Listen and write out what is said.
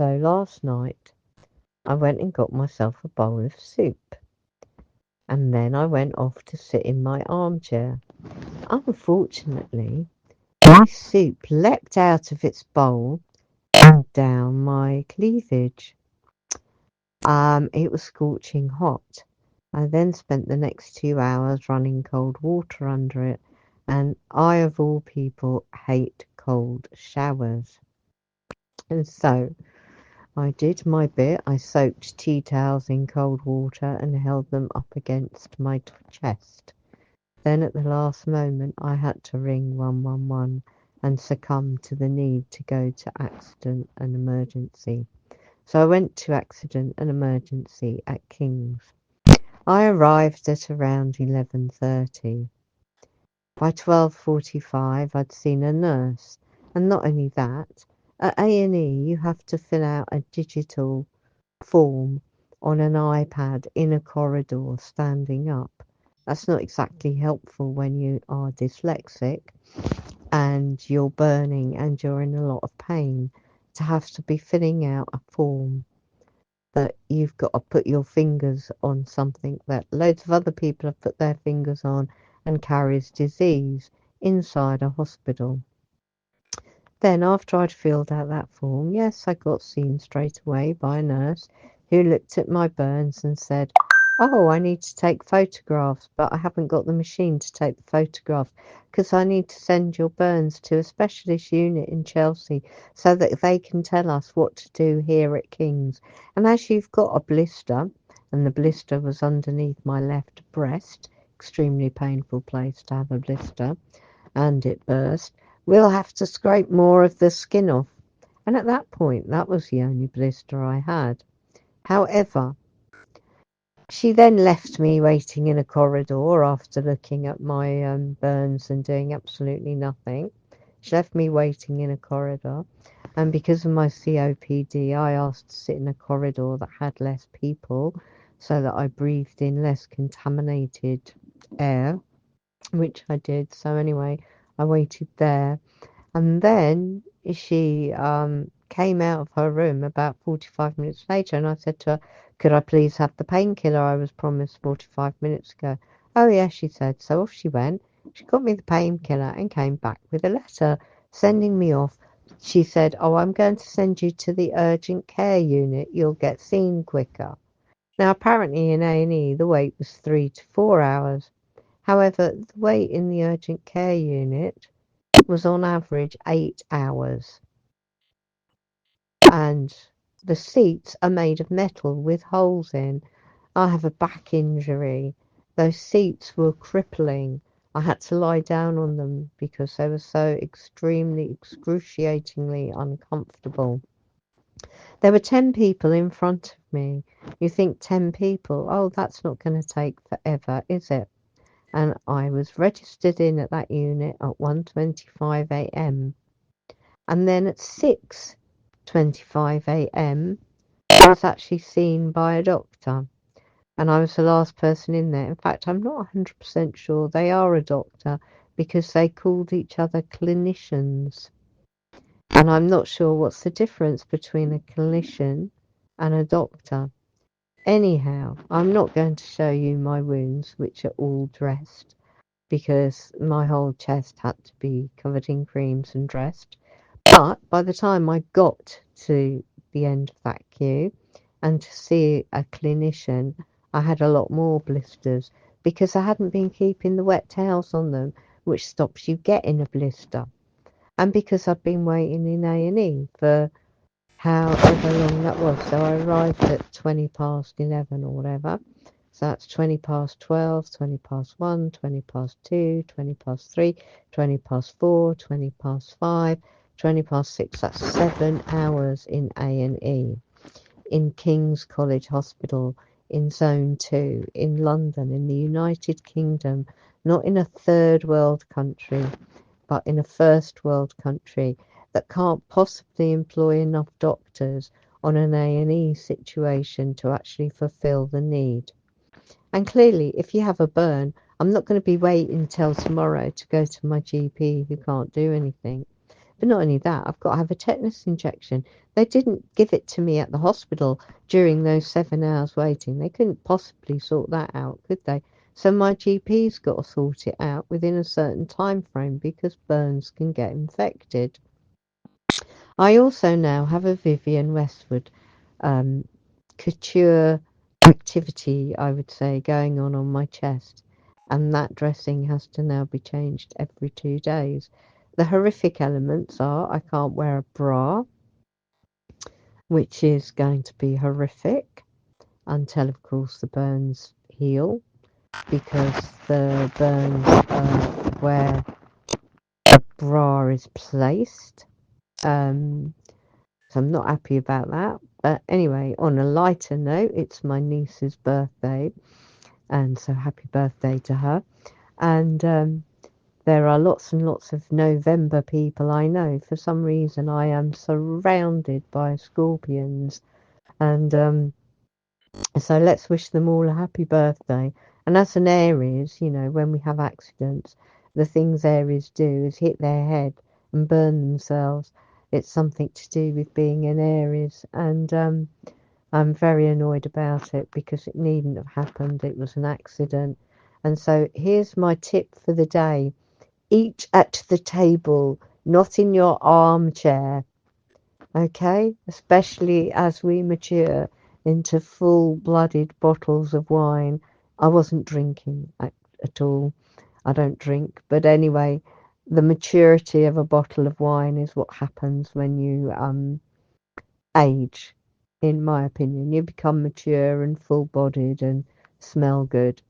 So last night I went and got myself a bowl of soup, and then I went off to sit in my armchair. Unfortunately, my soup leapt out of its bowl and down my cleavage. It was scorching hot. I then spent the next 2 hours running cold water under it, and I, of all people, hate cold showers. And so I did my bit. I soaked tea towels in cold water and held them up against my chest. Then at the last moment I had to ring 111 and succumb to the need to go to accident and emergency. So I went to accident and emergency at King's. I arrived at around 11:30. By 12:45 I'd seen a nurse, and not only that, at A&E you have to fill out a digital form on an iPad in a corridor standing up. That's not exactly helpful when you are dyslexic and you're burning and you're in a lot of pain to have to be filling out a form that you've got to put your fingers on something that loads of other people have put their fingers on and carries disease inside a hospital. Then, after I'd filled out that form, yes, I got seen straight away by a nurse who looked at my burns and said, "Oh, I need to take photographs, but I haven't got the machine to take the photographs because I need to send your burns to a specialist unit in Chelsea so that they can tell us what to do here at King's. And as you've got a blister," and the blister was underneath my left breast, extremely painful place to have a blister, and it burst, "we'll have to scrape more of the skin off." And at that point, that was the only blister I had. However, she then left me waiting in a corridor after looking at my burns and doing absolutely nothing. She left me waiting in a corridor, and because of my COPD, I asked to sit in a corridor that had less people so that I breathed in less contaminated air, which I did. So anyway, I waited there. And then she came out of her room about 45 minutes later, and I said to her, "Could I please have the painkiller I was promised 45 minutes ago?" "Oh, yes," she said. So off she went. She got me the painkiller and came back with a letter sending me off. She said, "Oh, I'm going to send you to the urgent care unit. You'll get seen quicker." Now, apparently in A&E, the wait was 3 to 4 hours. However, the wait in the urgent care unit was on average 8 hours, and the seats are made of metal with holes in. I have a back injury. Those seats were crippling. I had to lie down on them because they were so extremely, excruciatingly uncomfortable. There were 10 people in front of me. You think 10 people, oh, that's not going to take forever, is it? And I was registered in at that unit at 1:25 a.m. And then at 6:25 a.m. I was actually seen by a doctor, and I was the last person in there. In fact, I'm not 100% sure they are a doctor because they called each other clinicians. And I'm not sure what's the difference between a clinician and a doctor. Anyhow, I'm not going to show you my wounds, which are all dressed, because my whole chest had to be covered in creams and dressed. But by the time I got to the end of that queue and to see a clinician, I had a lot more blisters because I hadn't been keeping the wet towels on them, which stops you getting a blister. And because I'd been waiting in A&E for however long that was. So I arrived at 20 past 11 or whatever. So that's 20 past 12, 20 past 1, 20 past 2, 20 past 3, 20 past 4, 20 past 5, 20 past 6. That's 7 hours in A&E in King's College Hospital in Zone 2 in London in the United Kingdom, not in a third world country, but in a first world country that can't possibly employ enough doctors on an A&E situation to actually fulfill the need. And clearly, if you have a burn, I'm not going to be waiting until tomorrow to go to my GP who can't do anything, But not only that, I've got to have a tetanus injection. They didn't give it to me at the hospital during those 7 hours waiting. They couldn't possibly sort that out, could they? So my GP's got to sort it out within a certain time frame because burns can get infected. I also now have a Vivienne Westwood um, couture activity, I would say, going on my chest, and that dressing has to now be changed every 2 days. The horrific elements are I can't wear a bra, which is going to be horrific until, of course, the burns heal, because the burns where a bra is placed. So I'm not happy about that. But anyway, on a lighter note, it's my niece's birthday, and so happy birthday to her. And there are lots and lots of November people I know. For some reason, I am surrounded by scorpions, and so let's wish them all a happy birthday. And as an Aries, when we have accidents, the things Aries do is hit their head and burn themselves. It's something to do with being an Aries, and I'm very annoyed about it because it needn't have happened. It was an accident. And so here's my tip for the day. Eat at the table, not in your armchair. Okay? Especially as we mature into full-blooded bottles of wine. I wasn't drinking at all. I don't drink. But anyway, the maturity of a bottle of wine is what happens when you age, in my opinion. You become mature and full-bodied and smell good.